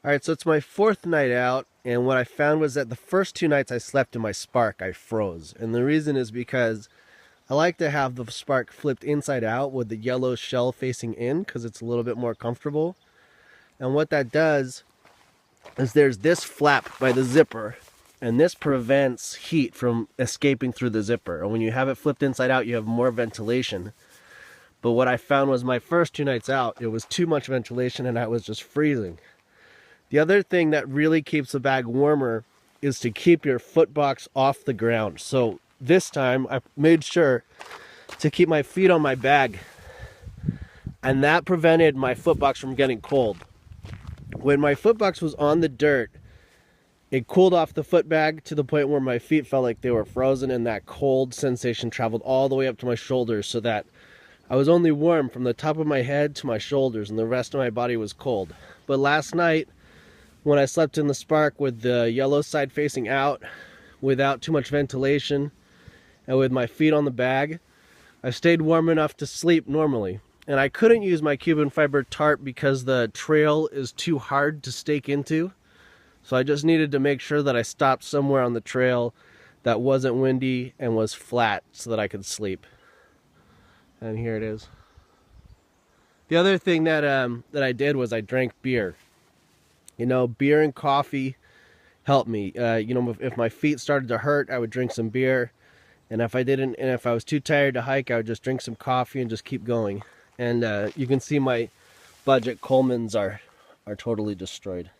Alright, so it's my fourth night out, and what I found was that the first 2 nights I slept in my Spark, I froze. And the reason is because I like to have the Spark flipped inside out with the yellow shell facing in, because it's a little bit more comfortable. And what that does is there's this flap by the zipper, and this prevents heat from escaping through the zipper. And when you have it flipped inside out, you have more ventilation. But what I found was my first 2 nights out, it was too much ventilation and I was just freezing. The other thing that really keeps the bag warmer is to keep your foot box off the ground. So this time I made sure to keep my feet on my bag, and that prevented my foot box from getting cold. When my foot box was on the dirt, it cooled off the foot bag to the point where my feet felt like they were frozen, and that cold sensation traveled all the way up to my shoulders, so that I was only warm from the top of my head to my shoulders, and the rest of my body was cold. But last night, when I slept in the Spark with the yellow side facing out, without too much ventilation, and with my feet on the bag, I stayed warm enough to sleep normally. And I couldn't use my Cuban fiber tarp because the trail is too hard to stake into. So I just needed to make sure that I stopped somewhere on the trail that wasn't windy and was flat so that I could sleep. And here it is. The other thing that I did was I drank beer. You know, beer and coffee helped me. You know, if my feet started to hurt, I would drink some beer. And if I was too tired to hike, I would just drink some coffee and just keep going. And you can see my budget Coleman's are totally destroyed.